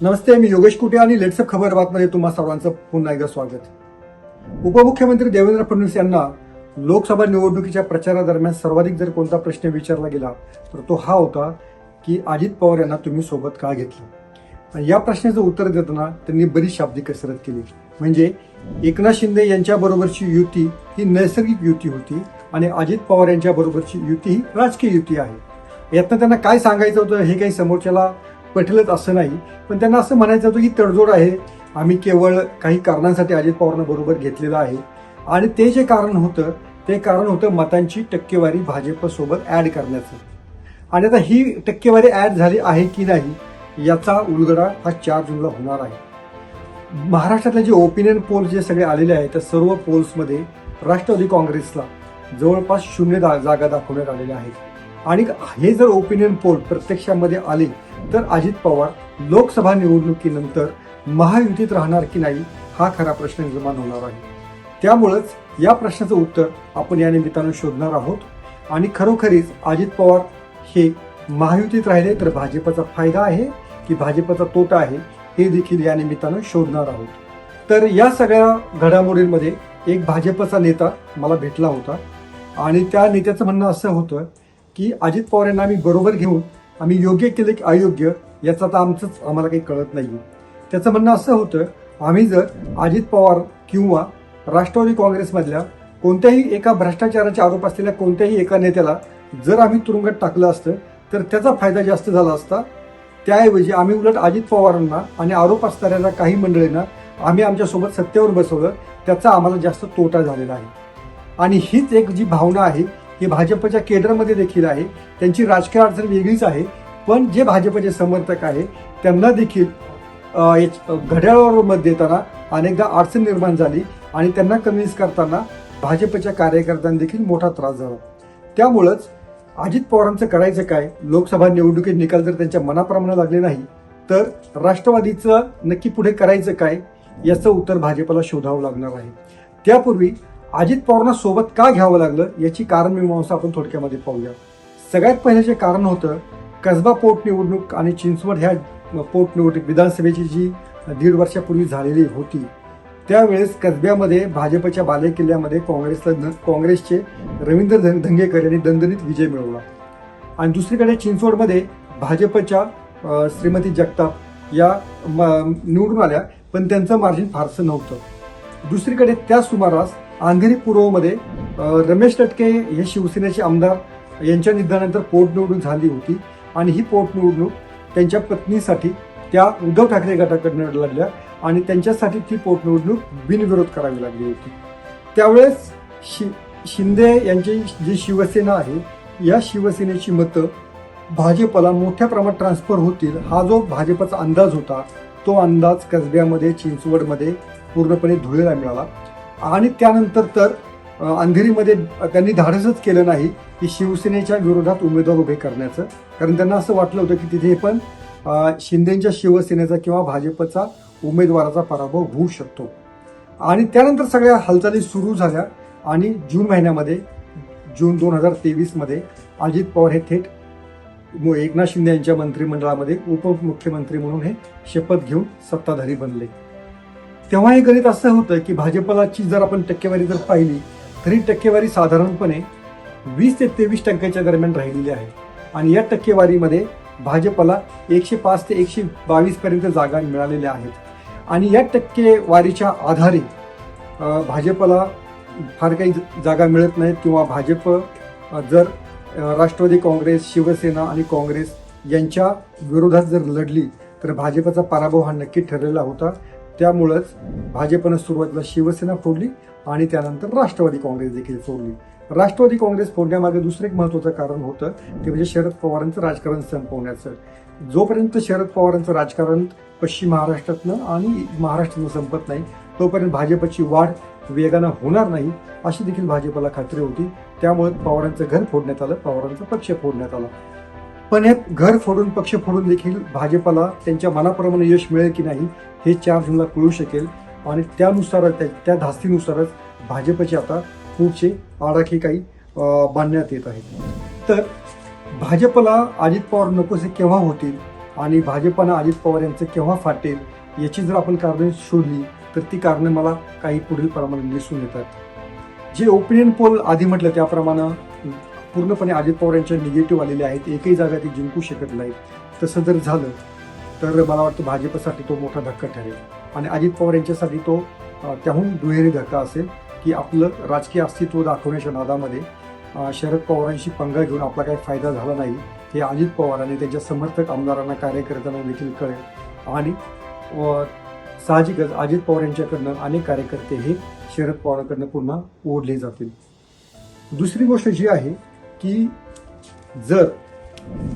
नमस्ते, मी योगेश कुटे आणि लेट्सअप खबर बातमध्ये तुम्हा सर्वांचं पुन्हा एकदा स्वागत. उपमुख्यमंत्री देवेंद्र फडणवीस यांना लोकसभा निवडणुकीच्या प्रचारादरम्यान सर्वाधिक जर कोणता प्रश्न विचारला गेला तर तो हा होता की अजित पवार यांना तुम्ही सोबत का घेतलं. आणि या प्रश्नाचं उत्तर देताना त्यांनी बरीच शाब्दिक कसरत केली. म्हणजे एकनाथ शिंदे यांच्या बरोबरची युती ही नैसर्गिक युती होती आणि अजित पवार यांच्या बरोबरची युती ही राजकीय युती आहे. यातनं त्यांना काय सांगायचं होतं हे काही समोरच्याला पटेलच असं नाही, पण त्यांना असं म्हणायचं होतं की तडजोड आहे, आम्ही केवळ काही कारणांसाठी अजित पवारांना बरोबर घेतलेलं आहे. आणि ते जे कारण होतं ते कारण होतं मतांची टक्केवारी भाजपसोबत ॲड करण्याचं. आणि आता ही टक्केवारी ॲड झाली आहे की नाही याचा उलगडा हा 4 जूनला होणार आहे. महाराष्ट्रातले जे ओपिनियन पोल्स जे सगळे आलेले आहेत त्या सर्व पोल्समध्ये राष्ट्रवादी काँग्रेसला जवळपास 0 जागा दाखवण्यात आलेल्या आहेत. आणि हे जर ओपिनियन पोल प्रत्यक्षामध्ये आले तर अजित पवार लोकसभा निवडणुकीनंतर महायुतीत राहणार की नाही हा खरा प्रश्न निर्माण होणार आहे. त्यामुळंच या प्रश्नाचं उत्तर आपण या निमित्तानं शोधणार आहोत. आणि खरोखरीच अजित पवार हे महायुतीत राहिले तर भाजपचा फायदा आहे की भाजपचा तोटा आहे हे देखील या निमित्तानं शोधणार आहोत. तर या सगळ्या घडामोडींमध्ये एक भाजपचा नेता मला भेटला होता आणि त्या नेत्याचं म्हणणं असं होतं की अजित पवार यांना आम्ही बरोबर घेऊन आम्ही योग्य केले की अयोग्य याचं तर आम्हाला काही कळत नाही. त्याचं म्हणणं असं होतं, आम्ही जर अजित पवार किंवा राष्ट्रवादी काँग्रेसमधल्या कोणत्याही एका भ्रष्टाचाराचे आरोप असलेल्या कोणत्याही एका नेत्याला जर आम्ही तुरुंगात टाकलं असतं तर त्याचा फायदा जास्त झाला असता. त्याऐवजी आम्ही उलट अजित पवारांना आणि आरोप असणाऱ्या काही मंडळींना आम्ही आमच्यासोबत सत्तेवर बसवलं, त्याचा आम्हाला जास्त तोटा झालेला आहे. आणि हीच एक जी भावना आहे ही भाजपच्या केडरमध्ये देखील आहे. त्यांची राजकीय अडचण वेगळीच आहे, पण जे भाजपचे समर्थक आहे त्यांना देखील घड्याळावर मत देताना अनेकदा अडचण निर्माण झाली आणि त्यांना कन्व्हिन्स करताना भाजपच्या कार्यकर्त्यांना देखील मोठा त्रास झाला. त्यामुळंच अजित पवारांचं करायचं काय, लोकसभा निवडणुकीत निकाल जर त्यांच्या मनाप्रमाणे लागले नाही तर राष्ट्रवादीचं नक्की पुढे करायचं काय याचं उत्तर भाजपला शोधावं लागणार आहे. त्यापूर्वी अजित पवारांना सोबत का घ्यावं लागलं याची कारणमीमांसा आपण थोडक्यामध्ये पाहूया. सगळ्यात पहिलं जे कारण होतं कसबा पोटनिवडणूक आणि चिंचवड ह्या पोटनिवडणूक विधानसभेची जी 1.5 वर्षापूर्वी झालेली होती. त्यावेळेस कसब्यामध्ये भाजपच्या बालेकिल्ल्यामध्ये काँग्रेसचे रवींद्र धंगेकर यांनी दणदणीत विजय मिळवला. आणि दुसरीकडे चिंचवडमध्ये भाजपच्या श्रीमती जगताप या निवडून आल्या, पण त्यांचं मार्जिन फारसं नव्हतं. दुसरीकडे त्या सुमारास अंधेरी पूर्वमध्ये रमेश लटके हे शिवसेनेचे आमदार यांच्या निधनानंतर पोटनिवडणूक झाली होती आणि ही पोटनिवडणूक त्यांच्या पत्नीसाठी त्या उद्धव ठाकरे गटाकडनं लढल्या आणि त्यांच्यासाठी ती पोटनिवडणूक बिनविरोध करावी लागली होती. त्यावेळेस शिंदे यांची जी शिवसेना आहे या शिवसेनेची मतं भाजपला मोठ्या प्रमाणात ट्रान्सफर होतील हा जो भाजपचा अंदाज होता तो अंदाज कसब्यामध्ये चिंचवडमध्ये पूर्णपणे धुळेला मिळाला. आणि त्यानंतर तर अंधेरीमध्ये त्यांनी धाडसच केलं नाही की शिवसेनेच्या विरोधात उमेदवार उभे करण्याचं, कारण त्यांना असं वाटलं होतं की तिथे पण शिंदेच्या शिवसेनेचा किंवा भाजपचा उमेदवाराचा पराभव होऊ शकतो. आणि त्यानंतर सगळ्या हालचाली सुरू झाल्या आणि जून महिन्यामध्ये जून 2023 अजित पवार हे थेट एकनाथ शिंदे यांच्या मंत्रिमंडळामध्ये उपमुख्यमंत्री म्हणून हे शपथ घेऊन सत्ताधारी बनले. तेव्हा हे गणित असं होतं की भाजपलाची जर आपण टक्केवारी जर पाहिली तरी टक्केवारी साधारणपणे 20 ते 23% दरम्यान राहिलेली आहे. आणि या टक्केवारीमध्ये भाजपला 105 ते 122 पर्यंत जागा मिळालेल्या आहेत. आणि या टक्केवारीच्या आधारे भाजपला फार काही जागा मिळत नाहीत किंवा भाजप जर राष्ट्रवादी काँग्रेस, शिवसेना आणि काँग्रेस यांच्या विरोधात जर लढली तर भाजपचा पराभव हा नक्की ठरलेला होता. त्यामुळंच भाजपनं सुरुवातीला शिवसेना फोडली आणि त्यानंतर राष्ट्रवादी काँग्रेस देखील फोडली. राष्ट्रवादी काँग्रेस फोडण्यामागे दुसरं एक महत्त्वाचं कारण होतं ते म्हणजे शरद पवारांचं राजकारण संपवण्याचं. जोपर्यंत शरद पवारांचं राजकारण पश्चिम महाराष्ट्रातनं आणि महाराष्ट्रातनं संपत नाही तोपर्यंत भाजपची वाढ वेगानं होणार नाही अशी देखील भाजपला खात्री होती. त्यामुळे पवारांचं घर फोडण्यात आलं, पवारांचा पक्ष फोडण्यात आला. पण हे घर फोडून पक्ष फोडून देखील भाजपला त्यांच्या मनाप्रमाणे यश मिळेल की नाही हे 4 जूनला कळू शकेल. आणि त्यानुसारच त्या धास्तीनुसारच भाजपचे आता पुढचे आडाखे काही बांधण्यात येत आहेत. तर भाजपला अजित पवार नकोसे केव्हा होतील आणि भाजपनं अजित पवार यांचं केव्हा फाटेल याची जर आपण कारणं शोधली तर ती कारणं मला काही पुढील प्रमाणे दिसून येतात. जे ओपिनियन पोल आधी म्हटलं त्याप्रमाणे पूर्णपणे अजित पवार यांच्या निगेटिव्ह आलेले आहेत. एकही जागा ती जिंकू शकत नाही. तसं जर झालं तर मला वाटतं भाजपसाठी तो मोठा धक्का ठरेल आणि अजित पवार यांच्यासाठी तो त्याहून दुहेरी धक्का असेल की आपलं राजकीय अस्तित्व दाखवण्याच्या नादामध्ये शरद पवारांशी पंगा घेऊन आपला काही फायदा झाला नाही हे अजित पवार आणि त्यांच्या समर्थक आमदारांना कार्यकर्त्यांना देखील कळेल आणि साहजिकच अजित पवार यांच्याकडनं अनेक कार्यकर्ते हे शरद पवारांकडनं पुन्हा ओढले जातील. दुसरी गोष्ट जी आहे की जर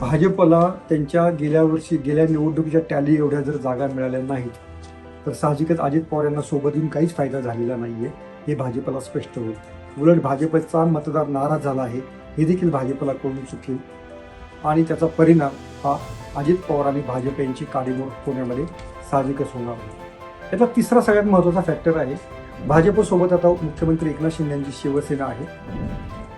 भाजपला त्यांच्या गेल्या निवडणुकीच्या टॅली एवढ्या जर जागा मिळाल्या नाहीत तर साहजिकच अजित पवार यांना सोबत येऊन काहीच फायदा झालेला नाहीये हे भाजपला स्पष्ट होईल. उलट भाजपचा मतदार नाराज झाला आहे हे देखील भाजपला कळून चुकेल आणि त्याचा परिणाम हा अजित पवार आणि भाजप यांची काडीमोड होण्यामध्ये साहजिकच होणार आहे. याचा तिसरा सगळ्यात महत्त्वाचा फॅक्टर आहे भाजपसोबत आता मुख्यमंत्री एकनाथ शिंदे यांची शिवसेना आहे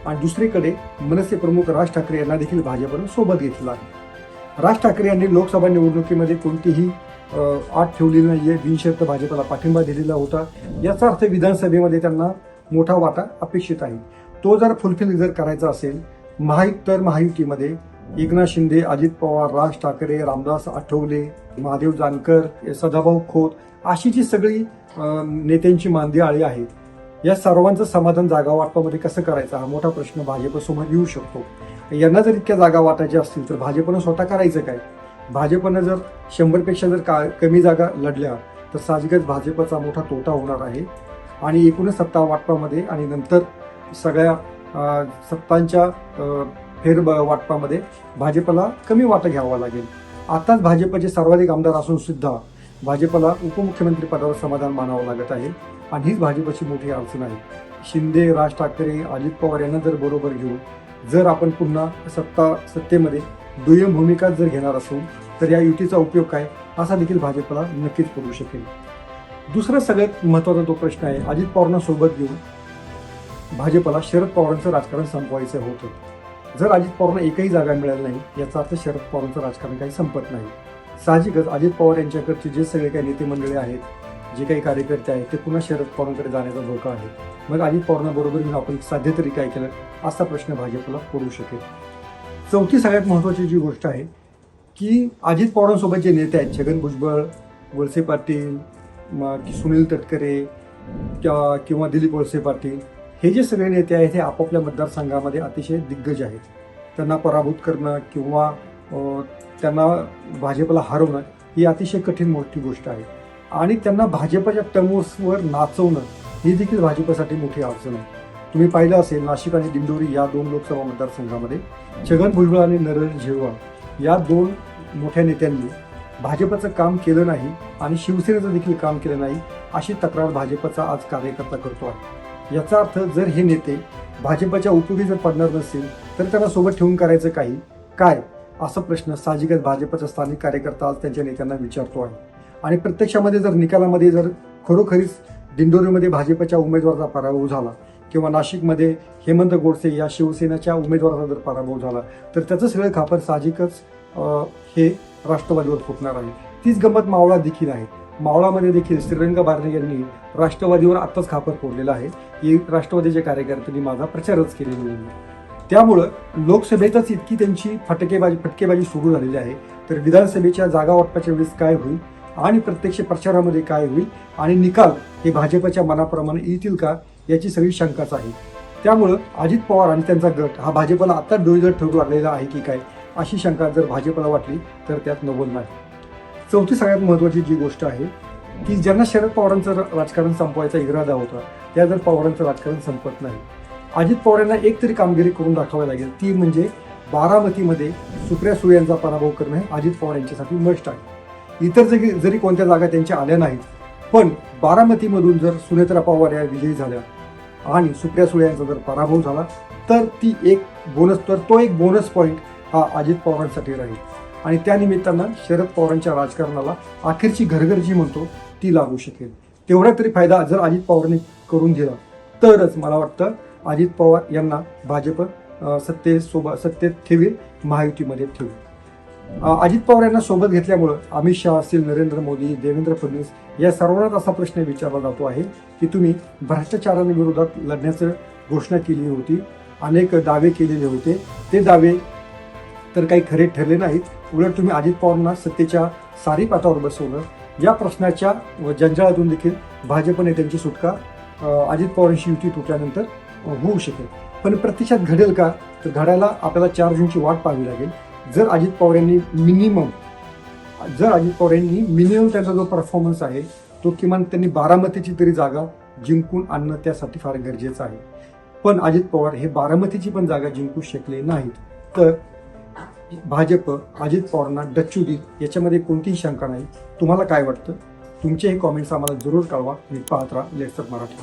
आणि दुसरीकडे मनसे प्रमुख राज ठाकरे यांना देखील भाजपनं सोबत घेतलं आहे. राज ठाकरे यांनी लोकसभा निवडणुकीमध्ये कोणतीही आट ठेवलेली नाहीये. बिनशर्त भाजपला पाठिंबा दिलेला होता. याचा अर्थ विधानसभेमध्ये त्यांना मोठा वाटा अपेक्षित आहे. तो जर फुलफिल जर करायचा असेल तर महायुतीमध्ये एकनाथ शिंदे, अजित पवार, राज ठाकरे, रामदास आठवले, महादेव जानकर, सदाभाऊ खोत अशी जी सगळी नेत्यांची मांदी आळी आहे या सर्वांचं समाधान जागा वाटपामध्ये कसं करायचं हा मोठा प्रश्न भाजपसमोर येऊ शकतो. यांना जर इतक्या जागा वाटायच्या असतील तर भाजपनं स्वतः करायचं काय? भाजपनं जर 100पेक्षा जर कमी जागा लढल्या तर साहजिकच भाजपचा मोठा तोटा होणार आहे आणि एकूणच सत्ता वाटपामध्ये आणि नंतर सगळ्या सत्तांच्या वाटपामध्ये भाजपला कमी वाटा घ्यावा लागेल. आताच भाजपचे सर्वाधिक आमदार असून सुद्धा भाजपला उपमुख्यमंत्री पदावर समाधान मानावं लागत आहे आणि हीच भाजपची मोठी अडचण आहे. शिंदे, राज ठाकरे, अजित पवार यांना जर बरोबर घेऊन जर आपण पुन्हा सत्तेमध्ये दुय्यम भूमिका जर घेणार असू तर या युतीचा उपयोग काय असा देखील भाजपला नक्कीच पडू शकेल. दुसरा सगळ्यात महत्त्वाचा तो प्रश्न आहे अजित पवारांना सोबत घेऊन भाजपला शरद पवारांचं राजकारण संपवायचं होतं. जर अजित पवारांना एकही जागा मिळाली नाही याचा अर्थ शरद पवारांचं राजकारण काही संपत नाही. साहजिकच अजित पवार यांच्याकडचे जे सगळे काही नेते मंडळी आहेत, जे काही कार्यकर्ते आहेत ते पुन्हा शरद पवारांकडे जाण्याचा धोका आहे. मग अजित पवारांना बरोबर घेऊन आपण साध्य तरी काय केलं असा प्रश्न भाजपला पडू शकेल. चौथी सगळ्यात महत्त्वाची जी गोष्ट आहे की अजित पवारांसोबत जे नेते आहेत छगन भुजबळ, वळसे पाटील, सुनील तटकरे किंवा दिलीप वळसे पाटील हे जे सगळे नेते आहेत हे आपापल्या मतदारसंघामध्ये अतिशय दिग्गज आहेत. त्यांना पराभूत करणं किंवा त्यांना भाजपला हरवणं ही अतिशय कठीण मोठी गोष्ट आहे आणि त्यांना भाजपच्या टर्म्सवर नाचवणं ही देखील भाजपसाठी मोठी अडचण आहे. तुम्ही पाहिलं असेल नाशिक आणि दिंडोरी या 2 लोकसभा मतदारसंघामध्ये छगन भुजबळ आणि नरहरी झिरवाळ या 2 मोठ्या नेत्यांनी भाजपचं काम केलं नाही आणि शिवसेनेचं देखील काम केलं नाही अशी तक्रार भाजपचा आज कार्यकर्ता करतो आहे. याचा अर्थ जर हे नेते भाजपच्या उपयोगी जर पडणार नसतील तर त्यांना सोबत ठेवून करायचं काय असा प्रश्न साहजिकच भाजपचा स्थानिक कार्यकर्ता आज त्यांच्या नेत्यांना विचारतो आहे. आणि प्रत्यक्षामध्ये जर निकालामध्ये जर खरोखरीच दिंडोरीमध्ये भाजपच्या उमेदवाराचा पराभव झाला किंवा नाशिकमध्ये हेमंत गोडसे या शिवसेनेच्या उमेदवाराचा जर पराभव झाला तर त्याचं सगळं खापर साहजिकच हे राष्ट्रवादीवर फुटणार आहे. तीच गंमत मावळा देखील आहे. मावळामध्ये देखील श्रीरंग बारणे यांनी राष्ट्रवादीवर आत्ताच खापर फोडलेला आहे की राष्ट्रवादीच्या कार्यकर्त्यांनी माझा प्रचारच केलेला नाही. त्यामुळं लोकसभेतच इतकी त्यांची फटकेबाजी सुरू झालेली आहे तर विधानसभेच्या जागा वाटपाच्या वेळेस काय होईल आणि प्रत्यक्ष प्रचारामध्ये काय होईल आणि निकाल हे भाजपच्या मनाप्रमाणे येतील का याची सगळी शंकाच आहे. त्यामुळं अजित पवार आणि त्यांचा गट हा भाजपला आता डोईजड ठरू लागलेला आहे की काय अशी शंका जर भाजपला वाटली तर त्यात नवल नाही. चौथी सगळ्यात महत्त्वाची जी गोष्ट आहे की ज्यांना शरद पवारांचं राजकारण संपवायचा इरादा होता त्या जर पवारांचं राजकारण संपत नाही. अजित पवार यांना एक तरी कामगिरी करून दाखवावी लागेल ती म्हणजे बारामतीमध्ये सुप्रिया सुळे यांचा पराभव करणं हे अजित पवार यांच्यासाठी मस्ट आहे. इतर जरी कोणत्या जागा त्यांच्या आल्या नाहीत पण बारामतीमधून जर सुनेत्रा पवार या विजयी झाल्या आणि सुप्रिया सुळे यांचा जर पराभव झाला तर तो एक बोनस पॉईंट हा अजित पवारांसाठी राहील आणि त्या निमित्तानं शरद पवारांच्या राजकारणाला अखेरची घरघर जी म्हणतो ती लागू शकेल. तेवढा तरी फायदा जर अजित पवारांनी करून दिला तरच मला वाटतं अजित पवार यांना भाजप सत्तेत ठेवील, महायुतीमध्ये ठेवील. अजित पवार यांना सोबत घेतल्यामुळं अमित शहा असतील, नरेंद्र मोदी, देवेंद्र फडणवीस या सर्वांनाच असा प्रश्न विचारला जातो आहे की तुम्ही भ्रष्टाचाराविरोधात लढण्याचं घोषणा केली होती, अनेक दावे केलेले होते, ते दावे तर काही खरे ठरले नाहीत. उलट तुम्ही अजित पवारांना सत्तेच्या सारी पातावर बसवलं. या प्रश्नाच्या जंजाळातून देखील भाजप नेत्यांची सुटका अजित पवारांशी युती तुटल्यानंतर होऊ शकेल. पण प्रत्यक्षात घडेल का? तर घडायला आपल्याला 4 जूनची वाट पाहावी लागेल. जर अजित पवार यांनी मिनिमम त्यांचा जो परफॉर्मन्स आहे तो किमान त्यांनी बारामतीची तरी जागा जिंकून आणणं त्यासाठी फार गरजेचं आहे. पण अजित पवार हे बारामतीची पण जागा जिंकू शकले नाहीत. तर भाजप अजित पवारांना डच्चू देईल याच्यामध्ये कोणतीही शंका नाही. तुम्हाला काय वाटतं? तुमचे हे कॉमेंट्स आम्हाला जरूर कळवा. मी पाहत राहा लेट्स टॉक मराठी.